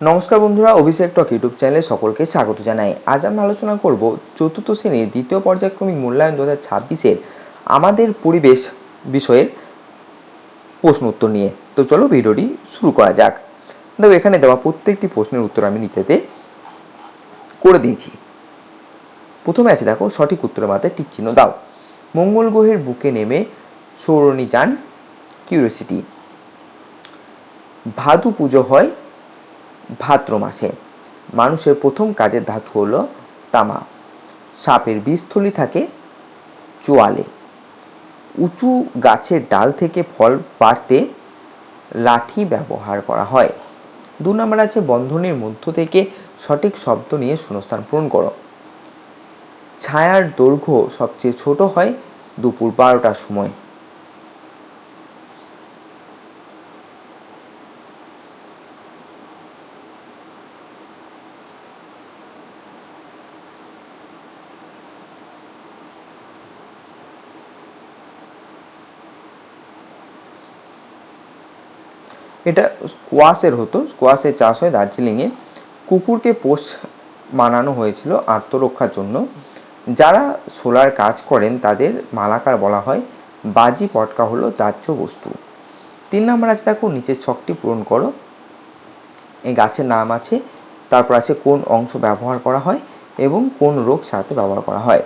নমস্কার বন্ধুরা, অভিষেক টক ইউটিউব চ্যানেলে সকলকে স্বাগত জানাই। আজ আমরা আলোচনা করব চতুর্থ শ্রেণীর দ্বিতীয় পর্যায়ক্রমিক মূল্যায়ন 2026-এর আমাদের পরিবেশ বিষয়ের প্রশ্ন উত্তর নিয়ে। তো চলো ভিডিওটি শুরু করা যাক। দেখো, এখানে দেওয়া প্রত্যেকটি প্রশ্নের উত্তর আমি নিচেতে করে দিয়েছি। প্রথমে আছে, দেখো, সঠিক উত্তরের মাথায় টিক চিহ্ন দাও। মঙ্গল গ্রহের বুকে নেমে সৌরনি যান কিউরিওসিটি। ভাদু পুজো হয় ভাদ্র মাসে। মানুষের প্রথম কাজের ধাতু হলো তামা। সাপের বীজথলি থাকে চোয়ালে। উঁচু গাছের ডাল থেকে ফল পাড়তে লাঠি ব্যবহার করা হয়। 2 নম্বর আছে, বন্ধনীর মধ্য থেকে সঠিক শব্দ নিয়ে শূন্যস্থান পূরণ করো। ছায়ার দৈর্ঘ্য সবচেয়ে ছোট হয় দুপুর 12টার সময়। এটা স্কোয়াশের হতো, স্কোয়াশের চাষ হয় দার্জিলিংয়ে। কুকুরকে পোষ মানানো হয়েছিল আত্মরক্ষার জন্য। যারা সোলার কাজ করেন তাদের মালাকার বলা হয়। বাজি পটকা হলো দাহ্য বস্তু। 3 নম্বর আছে, দেখো, নিচের ছকটি পূরণ করো। এই গাছের নাম আছে, তারপর আছে কোন অংশ ব্যবহার করা হয় এবং কোন রোগ সারাতে ব্যবহার করা হয়।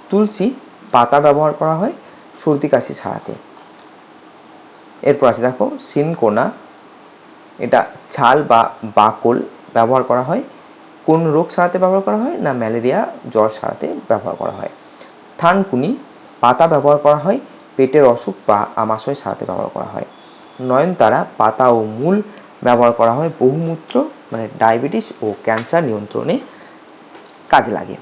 তুলসী পাতা ব্যবহার করা হয় সর্দি কাশি সারাতে। এরপর আছে, দেখো, সিনকোনা, এটা ছাল বা বাকল ব্যবহার করা হয় কোন রোগ সারাতে ব্যবহার করা হয় না ম্যালেরিয়া জ্বর সারাতে ব্যবহার করা হয়। থানকুনি পাতা ব্যবহার করা হয় পেটের অসুখ বা আমাশয় সারাতে ব্যবহার করা হয়। নয়নতারা পাতা ও মূল ব্যবহার করা হয় বহুমূত্র মানে ডায়াবেটিস ও ক্যান্সার নিয়ন্ত্রণে কাজে লাগে।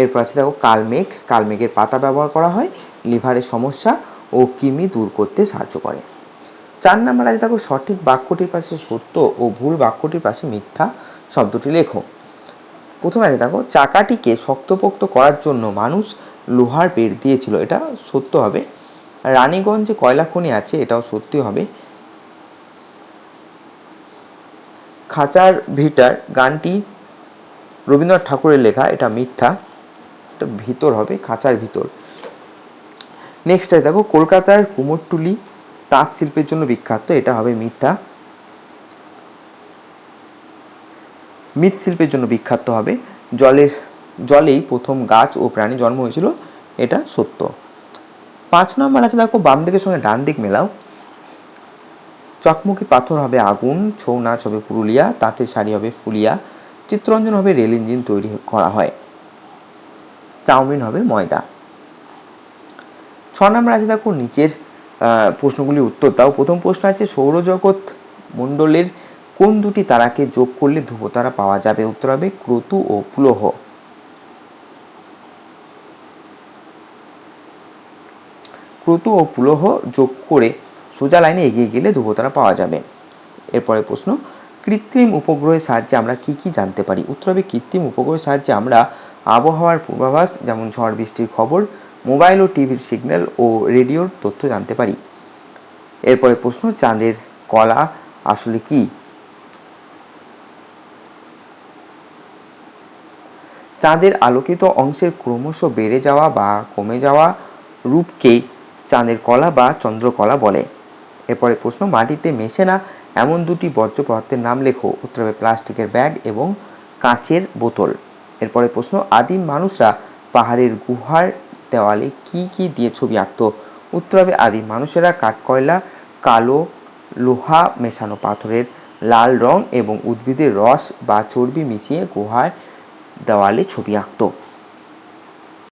এরপর আছে, দেখো, কালমেঘ, কালমেঘের পাতা ব্যবহার করা হয় লিভারের সমস্যা ও কৃমি দূর করতে সাহায্য করে। 4 নম্বর আছে, দেখো, সঠিক বাক্যটির পাশে সত্য ও ভুল বাক্যটির পাশে মিথ্যা শব্দটি লেখো। প্রথমে আছে, দেখো, চাকাটিকে শক্তপোক্ত করার জন্য মানুষ লোহার বেড় দিয়েছিল, এটা সত্য হবে। রানীগঞ্জে কয়লা খনি আছে, এটাও সত্যি হবে। খাঁচার ভিটার গানটি রবীন্দ্রনাথ ঠাকুরের লেখা, এটা মিথ্যা, এটা ভিতর হবে, খাঁচার ভিতর। নেক্সট আছে, দেখো, কলকাতার কুমোরটুলি তাঁত শিল্পের জন্য বিখ্যাত, এটা হবে মিথ্যা। মৃৎশিল্পের জন্য বিখ্যাত হবে। জলেই প্রথম গাছ ও প্রাণী জন্ম হয়েছিল, এটা সত্য। 5 নম্বর আছে, দেখো, বাম দিকের সঙ্গে ডান দিক মেলাও। চকমকি পাথর হবে আগুন, ছৌ নাচ হবে পুরুলিয়া, তাঁতের শাড়ি হবে ফুলিয়া, চিত্তরঞ্জন হবে রেল ইঞ্জিন তৈরি করা হয়, চাউমিন হবে ময়দা। 6 নম্বর আছে, দেখো, নিচের প্রশ্নগুলির উত্তর দাও। প্রথম প্রশ্ন আছে, সৌরজগৎ মণ্ডলের কোন দুটি তারাকে যোগ করলে ধ্রুবতারা পাওয়া যাবে? উত্তর হবে ক্রতু ও পুলহ। ক্রতু ও পুলহ যোগ করে সোজা লাইনে এগিয়ে গেলে ধ্রুবতারা পাওয়া যাবে। এরপরে প্রশ্ন, কৃত্রিম উপগ্রহের সাহায্যে আমরা কি কি জানতে পারি? উত্তর হবে কৃত্রিম উপগ্রহের সাহায্যে আমরা আবহাওয়ার পূর্বাভাস, যেমন ঝড় বৃষ্টির খবর, মোবাইল ও টিভির সিগন্যাল ও রেডিওর তথ্য জানতে পারি। এরপরে প্রশ্ন, চাঁদের কলা আসলে কি? চাঁদের আলোকিত অংশের ক্রমশ বেড়ে যাওয়া বা কমে যাওয়া রূপকেই চাঁদের কলা বা চন্দ্রকলা বলে। এরপরে প্রশ্ন, মাটিতে মেশে না এমন দুটি বর্জ্য পদার্থের নাম লেখো। উত্তর হবে প্লাস্টিকের ব্যাগ এবং কাঁচের বোতল। এরপরে প্রশ্ন, আদিম মানুষরা পাহাড়ের গুহার দেওয়ালে কি কি দিয়ে ছবি আঁকত? উত্তর হবে আদিম মানুষেরা কাঠকয়লা, কালো লোহা মেশানো পাথরের লাল রং এবং উদ্ভিদের রস বা চর্বি মিশিয়ে গুহার দেওয়ালে ছবি আঁকত।